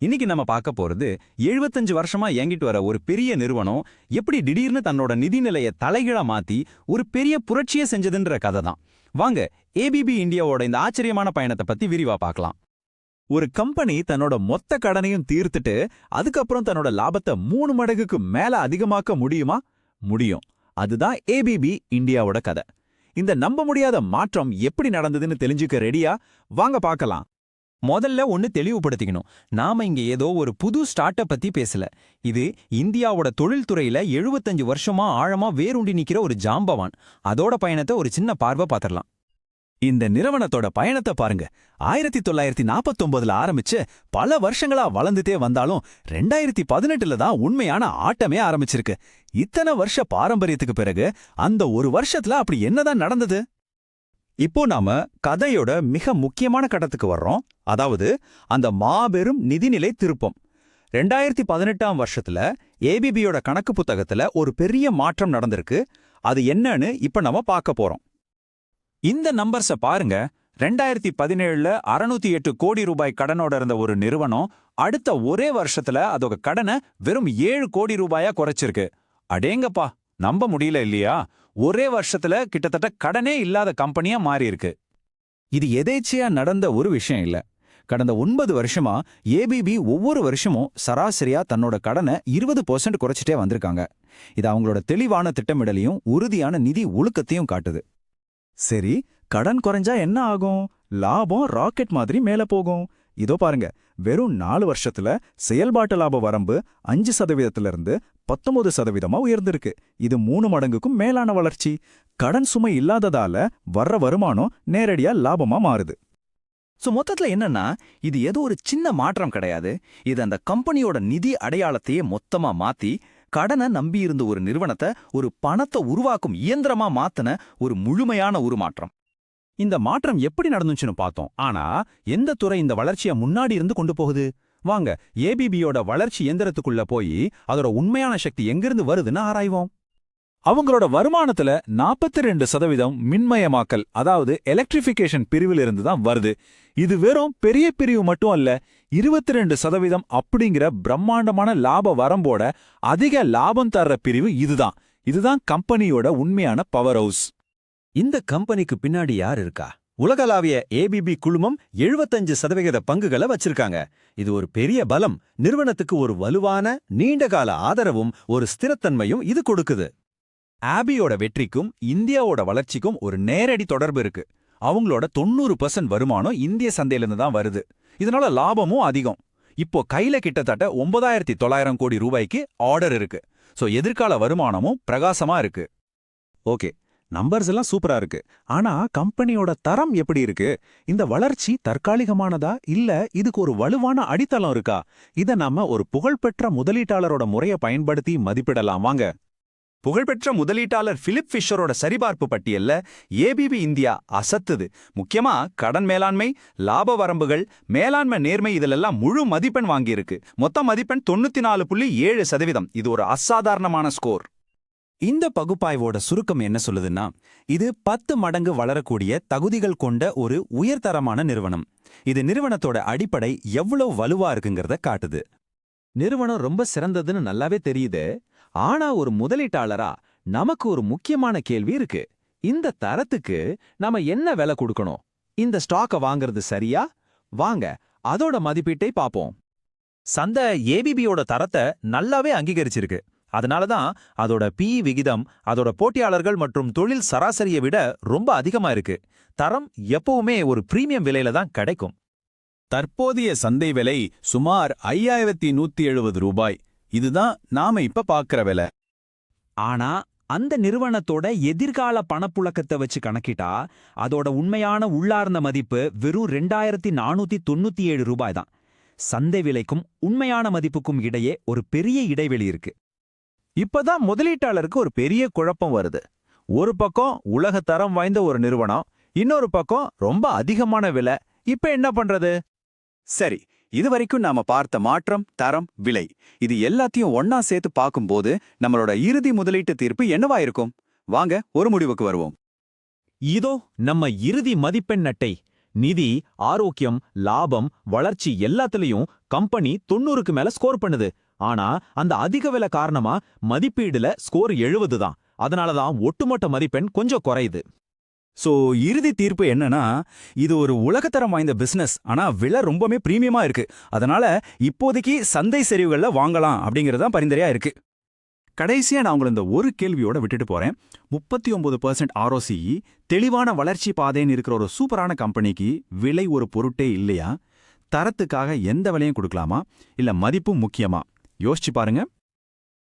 இன்னைக்கு நம்ம பார்க்க போறது 75 வருஷமா இயங்கிட்டு வர ஒரு பெரிய நிறுவனம் எப்படி திடீர்னு தன்னோட நிதிநிலையை தலைகீழா மாத்தி ஒரு பெரிய புரட்சியை செஞ்சதுன்ற கதை தான். வாங்க ஏபிபி இந்தியாவோட இந்த ஆச்சரியமான பயணத்தை பத்தி விரிவா பார்க்கலாம். ஒரு கம்பெனி தன்னோட மொத்த கடனையும் தீர்த்துட்டு அதுக்கப்புறம் தன்னோட லாபத்தை 3 மடங்குக்கு மேல அதிகமாக்க முடியுமா? முடியும். அதுதான் ஏபிபி இந்தியாவோட கதை. இந்த நம்ப முடியாத மாற்றம் எப்படி நடந்ததுன்னு தெரிஞ்சுக்க ரெடியா? வாங்க பார்க்கலாம். முதல்ல ஒன்னு தெளிவுபடுத்திக்கணும். நாம இங்க ஏதோ ஒரு புது ஸ்டார்ட் அப் பத்தி பேசல. இது இந்தியாவோட தொழில்துறையில 75 வருஷமா ஆழமா வேரூண்டி நிக்கிற ஒரு ஜாம்பவான். அதோட பயணத்தை ஒரு சின்ன பார்வை பார்த்திடலாம். இந்த நிறுவனத்தோட பயணத்தை பாருங்க. 1949ல ஆரம்பிச்சு பல வருஷங்களா வளர்ந்துட்டே வந்தாலும் 2018ல தான் உண்மையான ஆட்டமே ஆரம்பிச்சிருக்கு. இத்தனை வருஷ பாரம்பரியத்துக்கு பிறகு அந்த ஒரு வருஷத்துல அப்படி என்னதான் நடந்தது? இப்போ நாம கதையோட மிக முக்கியமான கட்டத்துக்கு வர்றோம். அதாவது அந்த மாபெரும் நிதிநிலை திருப்பம். 2018ஆம் வருஷத்துல ஏபிபியோட கணக்கு புத்தகத்துல ஒரு பெரிய மாற்றம் நடந்திருக்கு. அது என்னன்னு இப்ப நம்ம பார்க்க போறோம். இந்த நம்பர்ஸ பாருங்க. 2017ல 608 கோடி ரூபாய் கடனோட இருந்த ஒரு நிறுவனம் அடுத்த ஒரே வருஷத்துல அதோட கடனை வெறும் 7 கோடி ரூபாயா குறைச்சிருக்கு. அடேங்கப்பா, நம்ப முடியல இல்லையா? ஒரே வருஷத்துல கிட்டத்தட்ட கடனே இல்லாத கம்பெனியா மாறி இருக்கு. இது எதேச்சையா நடந்த ஒரு விஷயம் இல்ல. கடந்த 9 வருஷமா ஏபிபி ஒவ்வொரு வருஷமும் சராசரியா தன்னோட கடனை 20% குறைச்சிட்டே வந்திருக்காங்க. இது அவங்களோட தெளிவான திட்டமிடலையும் உறுதியான நிதி ஒழுக்கத்தையும் காட்டுது. சரி, கடன் குறைஞ்சா என்ன ஆகும்? லாபம் ராக்கெட் மாதிரி மேல போகும். இதோ பாருங்க, வெறும் 4 வருஷத்துல செயல்பாட்டு லாப வரம்பு 5% 19% உயர்ந்திருக்கு. இது 3 மடங்குக்கும் மேலான வளர்ச்சி. கடன் சுமை இல்லாததால வர்ற வருமானம் நேரடியா லாபமா மாறுது. மொத்தத்துல என்னன்னா, இது ஏதோ ஒரு சின்ன மாற்றம் கிடையாது. இது அந்த கம்பெனியோட நிதி அடையாளத்தையே மொத்தமா மாத்தி கடனை நம்பியிருந்த ஒரு நிறுவனத்தை ஒரு பணத்தை உருவாக்கும் இயந்திரமா மாத்தின ஒரு முழுமையான உருமாற்றம். இந்த மாற்றம் எப்படி நடந்துச்சுன்னு பார்த்தோம். ஆனா எந்த துறை இந்த வளர்ச்சியை முன்னாடி இருந்து கொண்டு போகுது? வாங்க ஏபிபியோட வளர்ச்சி இயந்திரத்துக்குள்ள போய் அதோட உண்மையான சக்தி எங்கிருந்து வருதுன்னு ஆராய்வோம். அவங்களோட வருமானத்துல 42% மின்மயமாக்கல், அதாவது எலக்ட்ரிஃபிகேஷன் பிரிவிலிருந்து தான் வருது. இது வெறும் பெரிய பிரிவு மட்டும் அல்ல, 22% அப்படிங்கிற பிரம்மாண்டமான லாப வரம்போட அதிக லாபம் தர்ற பிரிவு இதுதான். இதுதான் கம்பெனியோட உண்மையான பவர் ஹவுஸ். இந்த கம்பெனிக்கு பின்னாடி யார் இருக்கா? உலகளாவிய ஏபிபி குழுமம் 75% பங்குகளை வச்சிருக்காங்க. இது ஒரு பெரிய பலம். நிறுவனத்துக்கு ஒரு வலுவான நீண்டகால ஆதரவும் ஒரு ஸ்திரத்தன்மையும் இது கொடுக்குது. ஆபியோட வெற்றிக்கும் இந்தியாவோட வளர்ச்சிக்கும் ஒரு நேரடி தொடர்பு இருக்கு. அவங்களோட 90% வருமானம் இந்திய சந்தையிலிருந்து தான் வருது. இதனால லாபமும் அதிகம். இப்போ கையில கிட்டத்தட்ட 9,900 கோடி ரூபாய்க்கு ஆர்டர் இருக்கு. எதிர்கால வருமானமும் பிரகாசமா இருக்கு. ஓகே, நம்பர்ஸ் எல்லாம் சூப்பரா இருக்கு. ஆனா கம்பெனியோட தரம் எப்படி இருக்கு? இந்த வளர்ச்சி தற்காலிகமானதா இல்ல இதுக்கு ஒரு வலுவான அடித்தளம் இருக்கா? இத நாம ஒரு புகழ்பெற்ற முதலீட்டாளரோட முறையை பயன்படுத்தி மதிப்பிடலாம். வாங்க. புகழ்பெற்ற முதலீட்டாளர் பிலிப் ஃபிஷரோட சரிபார்ப்பு பட்டியல்ல ஏபிபி இந்தியா அசத்துது. முக்கியமா கடன் மேலாண்மை, லாப வரம்புகள், மேலாண்மை நேர்மை இதிலெல்லாம் முழு மதிப்பெண் வாங்கியிருக்கு. மொத்த மதிப்பெண் 94.7%. இது ஒரு அசாதாரணமான ஸ்கோர். இந்த பகுப்பாய்வோட சுருக்கம் என்ன சொல்லுதுன்னா, இது 10 மடங்கு வளரக்கூடிய தகுதிகள் கொண்ட ஒரு உயர்தரமான நிறுவனம். இது நிறுவனத்தோட அடிப்படை எவ்வளவு வலுவா இருக்குங்கிறத காட்டுது. நிறுவனம் ரொம்ப சிறந்ததுன்னு நல்லாவே தெரியுது. ஆனா ஒரு முதலீட்டாளரா நமக்கு ஒரு முக்கியமான கேள்வி இருக்கு. இந்த தரத்துக்கு நாம என்ன விலை கொடுக்கணும்? இந்த ஸ்டாக்கை வாங்குறது சரியா? வாங்க அதோட மதிப்பீட்டை பாப்போம். சந்தை ஏபிபியோட தரத்தை நல்லாவே அங்கீகரிச்சிருக்கு. அதனாலதான் அதோட PE விகிதம் அதோட போட்டியாளர்கள் மற்றும் தொழில் சராசரியை விட ரொம்ப அதிகமா இருக்கு. தரம் எப்பவுமே ஒரு பிரீமியம் விலையில தான் கிடைக்கும். தற்போதைய சந்தை விலை சுமார் 5,170 ரூபாய். இதுதான் நாம இப்ப பாக்குற விலை. ஆனா அந்த நிறுவனத்தோட எதிர்கால பணப்புழக்கத்தை வச்சு கணக்கிட்டா அதோட உண்மையான உள்ளார்ந்த மதிப்பு வெறும் 2,497 ரூபாய் தான். சந்தை விலைக்கும் உண்மையான மதிப்புக்கும் இடையே ஒரு பெரிய இடைவெளி இருக்கு. இப்பதான் முதலீட்டாளருக்கு ஒரு பெரிய குழப்பம் வருது. ஒரு பக்கம் உலக தரம் வாய்ந்த ஒரு நிறுவனம், இன்னொரு பக்கம் ரொம்ப அதிகமான விலை. இப்ப என்ன பண்றது? சரி, இதுவரைக்கும் நாம பார்த்த மாற்றம், தரம், விலை, இது எல்லாத்தையும் ஒன்னா சேர்த்து பார்க்கும்போது நம்மளோட இறுதி முதலீட்டு தீர்ப்பு என்னவா இருக்கும்? வாங்க ஒரு முடிவுக்கு வருவோம். இதோ நம்ம இறுதி மதிப்பெண் அட்டை. நிதி, ஆரோக்கியம், லாபம், வளர்ச்சி எல்லாத்துலயும் கம்பெனி 90க்கு மேல ஸ்கோர் பண்ணுது. ஆனா அந்த அதிக விலை காரணமா மதிப்பீடுல ஸ்கோர் 70 தான். அதனாலதான் ஒட்டுமொத்த மதிப்பெண் கொஞ்சம் குறையுது. சோ இறுதி தீர்ப்பு என்னன்னா, இது ஒரு உலகத்தரம் வாய்ந்த பிசினஸ், ஆனா விலை ரொம்பவே பிரீமியமா இருக்கு. அதனால இப்போதைக்கு சந்தை சரிவுகள்ல வாங்கலாம் அப்படிங்கறது தான் பரிந்துரையா இருக்கு. கடைசியா நான் உங்களை இந்த ஒரு கேள்வியோட விட்டுட்டு போறேன். 39% ROCE, தெளிவான வளர்ச்சி பாதைன்னு இருக்கிற ஒரு சூப்பரான கம்பெனிக்கு விலை ஒரு பொருட்டே இல்லையா? தரத்துக்காக எந்த விலையும் கொடுக்கலாமா? இல்ல மதிப்பும் முக்கியமா? யோசிச்சு பாருங்க.